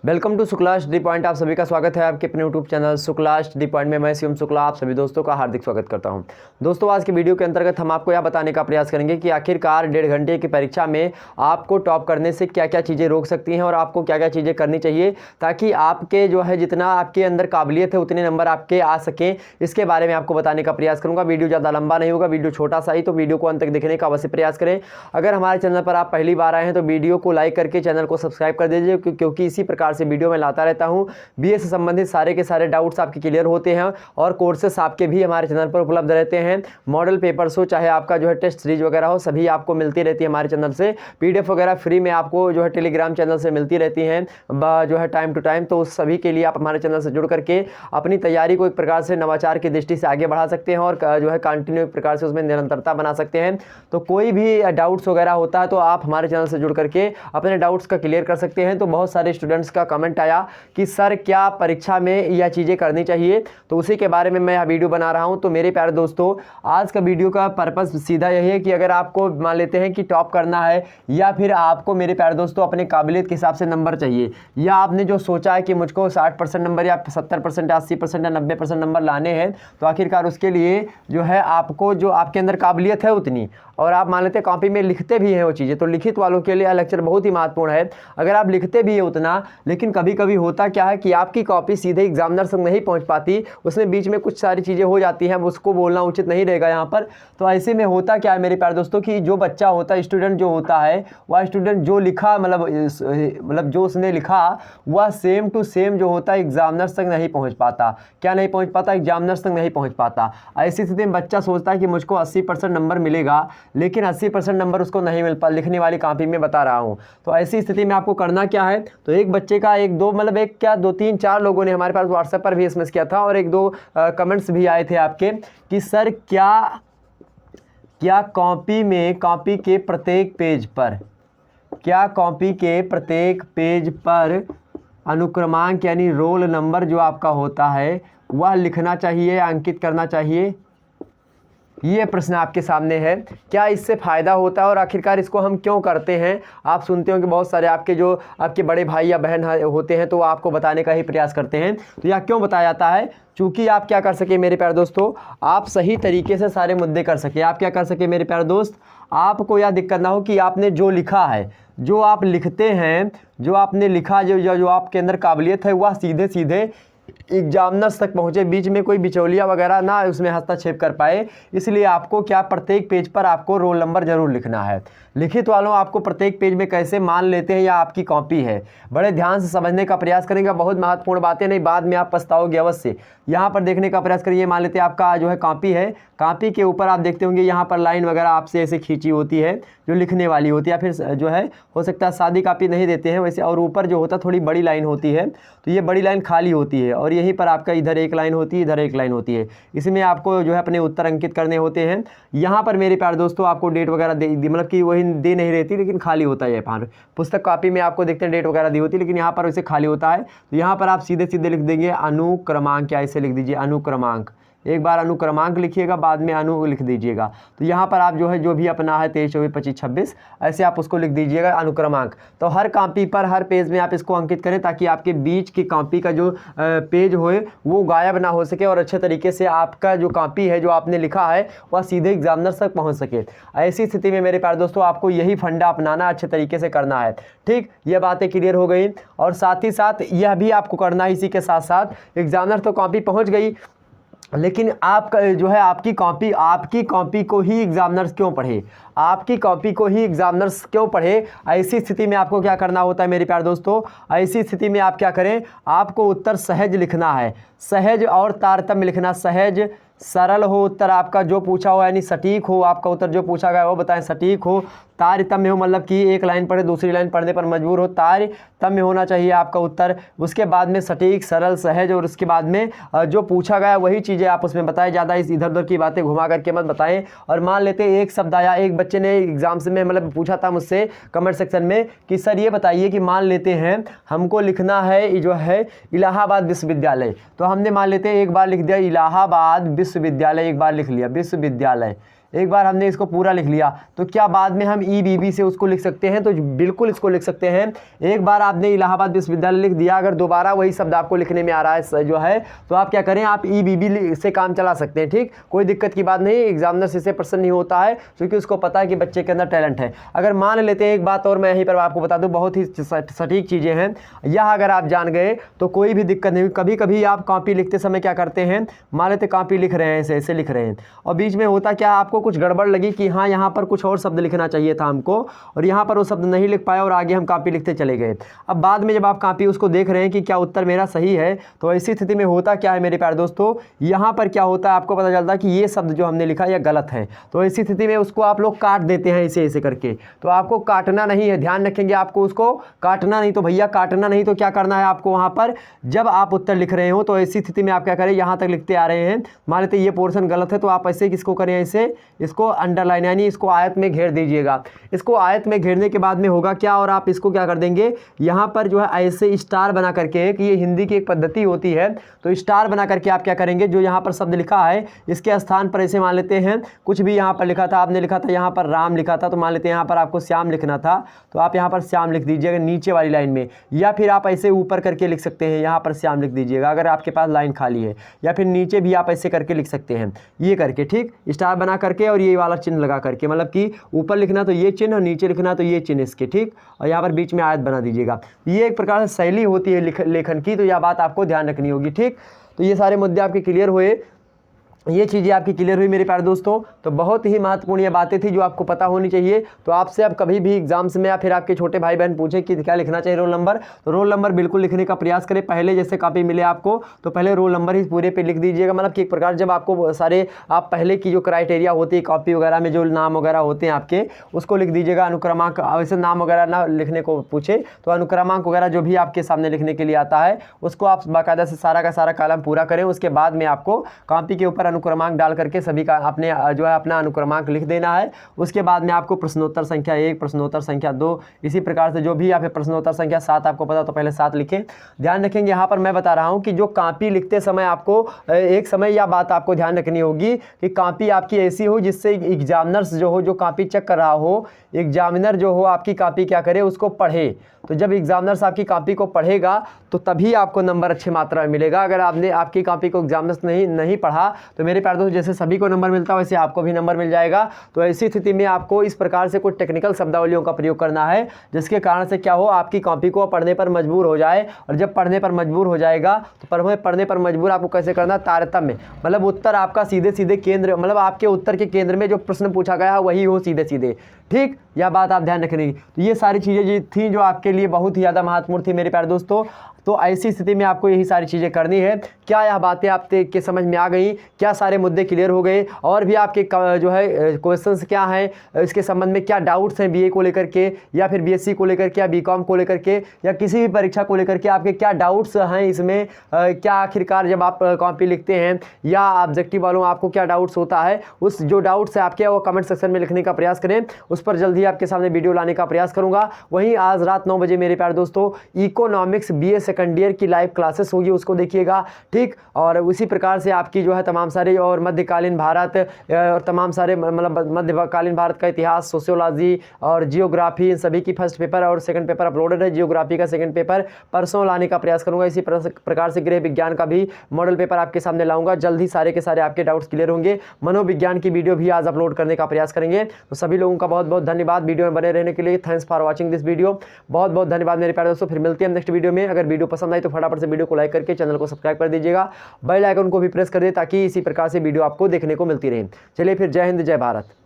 Welcome to Shukla study point. आप सभी का स्वागत है आपके अपने YouTube channel Shukla study point में। मैं शिवम शुक्ला आप सभी दोस्तों का हार्दिक स्वागत करता हूं। दोस्तों, आज के वीडियो के अंतर्गत हम आपको यह बताने का प्रयास करेंगे कि आखिरकार 1.5 घंटे की परीक्षा में आपको टॉप करने से क्या क्या चीज़ें रोक सकती हैं और आपको क्या क्या चीज़ें करनी चाहिए ताकि आपके जो है जितना आपके अंदर काबिलियत है उतने नंबर आपके आ सकें, इसके बारे में आपको बताने का प्रयास करूँगा। वीडियो ज़्यादा लंबा नहीं होगा, वीडियो छोटा सा ही, तो वीडियो को अंत तक देखने का अवश्य प्रयास करें। अगर हमारे चैनल पर आप पहली बार आए हैं तो वीडियो को लाइक करके चैनल को सब्सक्राइब कर दीजिए, क्योंकि इसी प्रकार से वीडियो में लाता रहता हूं। बीए से संबंधित सारे के सारे डाउट्स आपके क्लियर होते हैं और कोर्सेस आपके भी हमारे चैनल पर उपलब्ध रहते हैं। मॉडल पेपर्स हो, चाहे आपका जो है टेस्ट सीरीज वगैरह हो, सभी आपको मिलती रहती है हमारे चैनल से। पीडीएफ वगैरह फ्री में आपको जो है टेलीग्राम चैनल से मिलती रहती हैं जो है टाइम टू टाइम। तो उस सभी के लिए आप हमारे चैनल से जुड़ करके अपनी तैयारी को एक प्रकार से नवाचार की दृष्टि से आगे बढ़ा सकते हैं और जो है कंटिन्यू एक प्रकार से उसमें निरंतरता बना सकते हैं। तो कोई भी डाउट्स वगैरह होता है तो आप हमारे चैनल से जुड़ करके अपने डाउट्स का क्लियर कर सकते हैं। तो बहुत सारे स्टूडेंट्स का कमेंट आया कि सर क्या परीक्षा में यह चीज़ें करनी चाहिए, तो उसी के बारे में मैं यह वीडियो बना रहा हूं। तो मेरे प्यारे दोस्तों, आज का वीडियो का पर्पस सीधा यही है कि अगर आपको मान लेते हैं कि टॉप करना है या फिर आपको मेरे प्यारे दोस्तों अपने काबिलियत के हिसाब से नंबर चाहिए, या आपने जो सोचा है कि मुझको 60% नंबर या 70% या 80% या 90% नंबर लाने हैं, तो आखिरकार उसके लिए जो है आपको जो आपके अंदर काबिलियत है उतनी, और आप मान लेते हैं कॉपी में लिखते भी हैं वो चीज़ें, तो लिखित वालों के लिए लेक्चर बहुत ही महत्वपूर्ण है। अगर आप लिखते भी है उतना, लेकिन कभी कभी होता क्या है कि आपकी कॉपी सीधे एग्जामिनर तक नहीं पहुंच पाती, उसमें बीच में कुछ सारी चीज़ें हो जाती हैं, उसको बोलना उचित नहीं रहेगा यहाँ पर। तो ऐसे में होता क्या है मेरे प्यारे दोस्तों कि जो बच्चा होता है, स्टूडेंट जो होता है, वह स्टूडेंट जो लिखा मतलब जो उसने लिखा वह सेम टू सेम जो होता है एग्जामिनर्स तक नहीं पहुँच पाता। क्या नहीं पहुँच पाता? एग्जामिनर्स तक नहीं पहुँच पाता। ऐसी स्थिति में बच्चा सोचता है कि मुझको 80% नंबर मिलेगा, लेकिन 80% नंबर उसको नहीं मिल पा, लिखने वाली कॉपी में बता रहा हूँ। तो ऐसी स्थिति में आपको करना क्या है? तो एक बच्चे का एक दो मतलब एक क्या 2-3-4 लोगों ने हमारे पास व्हाट्सएप पर भी एसएमएस किया था और 1-2 कमेंट्स भी आए थे आपके कि सर क्या कॉपी के प्रत्येक पेज पर, क्या कॉपी के प्रत्येक पेज पर अनुक्रमांक यानी रोल नंबर जो आपका होता है वह लिखना चाहिए, अंकित करना चाहिए? ये प्रश्न आपके सामने है। क्या इससे फ़ायदा होता है और आखिरकार इसको हम क्यों करते हैं? आप सुनते हो कि बहुत सारे आपके जो आपके बड़े भाई या बहन होते हैं तो वो आपको बताने का ही प्रयास करते हैं। तो यह क्यों बताया जाता है? चूँकि आप क्या कर सके मेरे प्यारे दोस्तों, आप सही तरीके से सारे मुद्दे कर सके। आप क्या कर सके मेरे प्यारे दोस्त, आपको यह दिक्कत ना हो कि आपने जो लिखा है, जो आप लिखते हैं, जो आपने लिखा, जो आपके अंदर काबिलियत है वह सीधे सीधे एग्जामिनर्स तक पहुँचे, बीच में कोई बिचौलिया वगैरह ना उसमें हस्तक्षेप कर पाए। इसलिए आपको क्या प्रत्येक पेज पर आपको रोल नंबर जरूर लिखना है। लिखित वालों, आपको प्रत्येक पेज में कैसे मान लेते हैं या आपकी कॉपी है, बड़े ध्यान से समझने का प्रयास करेंगे। बहुत महत्वपूर्ण बातें, नहीं बाद में आप पछताओगे अवश्य। यहाँ पर देखने का प्रयास करिए। मान लेते हैं आपका जो है कॉपी है, कॉपी के ऊपर आप देखते होंगे यहाँ पर लाइन वगैरह आपसे ऐसे खींची होती है जो लिखने वाली होती है, या फिर जो है हो सकता है सादी कॉपी नहीं देते हैं वैसे, और ऊपर जो होता है थोड़ी बड़ी लाइन होती है, तो ये बड़ी लाइन खाली होती है और यहीं पर आपका इधर एक लाइन होती है, इधर एक लाइन होती है। इसमें आपको जो है अपने उत्तर अंकित करने होते हैं। यहाँ पर मेरे प्यारे दोस्तों आपको डेट वगैरह मतलब कि वही दे नहीं रहती, लेकिन खाली होता है। यहाँ पुस्तक कॉपी में आपको देखते हैं डेट वगैरह दी होती है, लेकिन यहाँ पर वैसे खाली होता है। तो यहाँ पर आप सीधे सीधे लिख देंगे अनुक्रमांक, या ऐसे लिख दीजिए अनुक्रमांक। एक बार अनुक्रमांक लिखिएगा, बाद में अनु लिख दीजिएगा। तो यहाँ पर आप जो है जो भी अपना है 23, 24, 25, 26 ऐसे आप उसको लिख दीजिएगा अनुक्रमांक। तो हर कॉपी पर, हर पेज में आप इसको अंकित करें ताकि आपके बीच की कॉपी का जो पेज होए वो गायब ना हो सके और अच्छे तरीके से आपका जो कॉपी है, जो आपने लिखा है, वह सीधे एग्जामिनर तक पहुँच सके। ऐसी स्थिति में मेरे प्यारे दोस्तों आपको यही फंडा अपनाना, अच्छे तरीके से करना है। ठीक, ये बातें क्लियर हो गई। और साथ ही साथ यह भी आपको करना है, इसी के साथ साथ एग्जामिनर तो कॉपी पहुँच गई, लेकिन आपका जो है आपकी कॉपी को ही एग्जामिनर्स क्यों पढ़े, आपकी कॉपी को ही एग्जामिनर्स क्यों पढ़े? ऐसी स्थिति में आपको क्या करना होता है मेरे प्यारे दोस्तों? ऐसी स्थिति में आप क्या करें, आपको उत्तर सहज लिखना है, सहज और तारतम्य लिखना। सहज सरल हो उत्तर आपका जो पूछा हो, यानी सटीक हो आपका उत्तर, जो पूछा गया वो बताएं सटीक हो। तारतम्य हो मतलब कि एक लाइन पढ़े दूसरी लाइन पढ़ने पर मजबूर हो, तारतम्य होना चाहिए आपका उत्तर। उसके बाद में सटीक, सरल, सहज, और उसके बाद में जो पूछा गया वही चीज़ें आप उसमें बताएं, ज़्यादा इस इधर उधर की बातें घुमा करके मत बताएं। और मान लेते एक शब्द आया, एक बच्चे ने एग्जाम्स में मतलब पूछा था मुझसे कमेंट सेक्शन में कि सर ये बताइए कि मान लेते हैं हमको लिखना है जो है इलाहाबाद विश्वविद्यालय, तो हमने मान लेते एक बार लिख दिया इलाहाबाद विश्वविद्यालय, एक बार लिख लिया विश्वविद्यालय, एक बार हमने इसको पूरा लिख लिया तो क्या बाद में हम EBB से उसको लिख सकते हैं? तो बिल्कुल इसको लिख सकते हैं। एक बार आपने इलाहाबाद विश्वविद्यालय लिख दिया, अगर दोबारा वही शब्द आपको लिखने में आ रहा है जो है तो आप क्या करें, आप EBB से काम चला सकते हैं। ठीक, कोई दिक्कत की बात नहीं, एग्जामिनर से इससे प्रश्न नहीं होता है क्योंकि उसको पता है कि बच्चे के अंदर टैलेंट है। अगर मान लेते हैं, एक बात और मैं यहीं पर आपको बता दूं, बहुत ही सटीक चीज़ें हैं यह, अगर आप जान गए तो कोई भी दिक्कत नहीं। कभी कभी आप कॉपी लिखते समय क्या करते हैं, मान लेते कॉपी लिख रहे हैं, ऐसे ऐसे लिख रहे हैं और बीच में होता क्या, आपको कुछ गड़बड़ लगी कि हाँ यहाँ पर कुछ और शब्द लिखना चाहिए था हमको, और यहाँ पर वो शब्द नहीं लिख पाए और आगे हम कॉपी लिखते चले गए। अब बाद में जब आप कॉपी उसको देख रहे हैं कि क्या उत्तर मेरा सही है, तो ऐसी स्थिति में होता क्या है मेरे प्यारे दोस्तों, यहाँ पर क्या होता है आपको पता चलता है कि ये शब्द जो हमने लिखा यह गलत है। तो ऐसी स्थिति में उसको आप लोग काट देते हैं ऐसे ऐसे करके। तो आपको काटना नहीं है, ध्यान रखेंगे, आपको उसको काटना नहीं। तो भैया काटना नहीं तो क्या करना है आपको, वहाँ पर जब आप उत्तर लिख रहे हो तो ऐसी स्थिति में आप क्या करें, यहाँ तक लिखते आ रहे हैं, मान लेते ये पोर्शन गलत है तो आप ऐसे किसको करें, ऐसे इसको अंडरलाइन यानी इसको आयत में घेर दीजिएगा। इसको आयत में घेरने के बाद में होगा क्या, और आप इसको क्या कर देंगे, यहाँ पर जो है ऐसे स्टार बना करके, कि ये हिंदी की एक पद्धति होती है, तो स्टार बना करके आप क्या करेंगे, जो यहाँ पर शब्द लिखा है इसके स्थान पर ऐसे मान लेते हैं, कुछ भी यहाँ पर लिखा था, आपने लिखा था यहाँ पर राम लिखा था, तो मान लेते हैं यहाँ पर आपको श्याम लिखना था, तो आप यहाँ पर श्याम लिख दीजिएगा नीचे वाली लाइन में, या फिर आप ऐसे ऊपर करके लिख सकते हैं, यहाँ पर श्याम लिख दीजिएगा अगर आपके पास लाइन खाली है, या फिर नीचे भी आप ऐसे करके लिख सकते हैं, ये करके, ठीक, स्टार बना करके और ये वाला चिन्ह लगा करके, मतलब कि ऊपर लिखना तो ये चिन्ह और नीचे लिखना तो ये चिन्ह इसके, ठीक, और यहाँ पर बीच में आयत बना दीजिएगा। ये एक प्रकार से शैली होती है लेखन की, तो यह बात आपको ध्यान रखनी होगी। ठीक, तो ये सारे मुद्दे आपके क्लियर हुए, ये चीज़ें आपकी क्लियर हुई मेरे प्यारे दोस्तों। तो बहुत ही महत्वपूर्ण ये बातें थी जो आपको पता होनी चाहिए। तो आपसे अब कभी भी एग्जाम्स में या फिर आपके छोटे भाई बहन पूछे कि क्या लिखना चाहिए रोल नंबर, तो रोल नंबर बिल्कुल लिखने का प्रयास करें। पहले जैसे कॉपी मिले आपको तो पहले रोल नंबर ही पूरे पे लिख दीजिएगा, मतलब कि एक प्रकार जब आपको सारे आप पहले की जो क्राइटेरिया होती है कॉपी वगैरह में जो नाम वगैरह होते हैं आपके, उसको लिख दीजिएगा। अनुक्रमांक वैसे नाम वगैरह ना लिखने को पूछे तो अनुक्रमांक वगैरह जो भी आपके सामने लिखने के लिए आता है उसको आप बाकायदा से सारा का सारा कॉलम पूरा करें। उसके बाद में आपको कॉपी के ऊपर अनुक्रमांक डाल करके सभी का अपने जो है अपना अनुक्रमांक लिख देना है। उसके बाद में आपको प्रश्नोत्तर संख्या 1, प्रश्नोत्तर संख्या 2, इसी प्रकार से जो भी आप प्रश्नोत्तर संख्या 7 आपको पता तो पहले 7 लिखें। ध्यान रखेंगे यहाँ पर मैं बता रहा हूँ कि जो कॉपी लिखते समय आपको एक समय या बात आपको ध्यान रखनी होगी कि कॉपी आपकी ऐसी हो जिससे एग्जामिनर्स जो हो, जो कॉपी चेक कर रहा हो, एग्जामिनर जो हो आपकी कॉपी क्या करे, उसको पढ़े। तो जब एग्जामिनर्स आपकी कॉपी को पढ़ेगा तो तभी आपको नंबर अच्छी मात्रा में मिलेगा। अगर आपने आपकी कॉपी को एग्जामिनर्स नहीं पढ़ा तो मेरे प्यारे दोस्त जैसे सभी को नंबर मिलता है वैसे आपको भी नंबर मिल जाएगा। तो ऐसी स्थिति में आपको इस प्रकार से कुछ टेक्निकल शब्दावलियों का प्रयोग करना है जिसके कारण से क्या हो, आपकी कॉपी को पढ़ने पर मजबूर हो जाए। और जब पढ़ने पर मजबूर हो जाएगा तो पढ़ने पर मजबूर आपको कैसे करना, तारतम्य, मतलब उत्तर आपका सीधे सीधे केंद्र, मतलब आपके उत्तर के केंद्र में जो प्रश्न पूछा गया है वही हो सीधे सीधे। ठीक, यह बात आप ध्यान रखनी। तो ये सारी चीज़ें थी जो आपके लिए बहुत ही ज़्यादा महत्वपूर्ण थी मेरे प्यारे दोस्तों। तो ऐसी स्थिति में आपको यही सारी चीज़ें करनी है। क्या यह बातें आपके समझ में आ गई, क्या सारे मुद्दे क्लियर हो गए, और भी आपके जो है क्वेश्चंस क्या हैं, इसके संबंध में क्या डाउट्स हैं बीए को लेकर के या फिर बीएससी को लेकर के या बीकॉम को लेकर के या किसी भी परीक्षा को लेकर के आपके क्या डाउट्स हैं इसमें, क्या आखिरकार जब आप कॉपी लिखते हैं या ऑब्जेक्टिव वालों आपको क्या डाउट्स होता है, उस जो डाउट्स है आपके वो कमेंट सेक्शन में लिखने का प्रयास करें। उस पर जल्द ही आपके सामने वीडियो लाने का प्रयास करूँगा। वहीं आज रात 9 बजे मेरे प्यारे दोस्तों इकोनॉमिक्स बीए सेकंड ईयर की लाइव क्लासेस होगी, उसको देखिएगा। ठीक, और उसी प्रकार से आपकी जो है तमाम सारे और मध्यकालीन भारत और तमाम सारे मतलब मध्यकालीन भारत का इतिहास, सोशियोलॉजी और जियोग्राफी, इन सभी की फर्स्ट पेपर और सेकंड पेपर अपलोडेड है। जियोग्राफी का सेकंड पेपर परसों लाने का प्रयास करूंगा। इसी प्रकार से गृह विज्ञान का भी मॉडल पेपर आपके सामने लाऊंगा। जल्द ही सारे के सारे आपके डाउट्स क्लियर होंगे। मनोविज्ञान की वीडियो भी आज अपलोड करने का प्रयास करेंगे। तो सभी लोगों का बहुत बहुत धन्यवाद वीडियो में बने रहने के लिए। Thanks for watching this video. बहुत बहुत धन्यवाद मेरे प्यारे दोस्तों। फिर मिलते हैं नेक्स्ट वीडियो में। अगर वीडियो पसंद आई तो फटाफट से वीडियो को लाइक करके चैनल को सब्सक्राइब कर दीजिएगा। बेल आइकन को भी प्रेस कर दे ताकि इसी प्रकार से वीडियो आपको देखने को मिलती रहे। चलिए फिर, जय हिंद, जय भारत।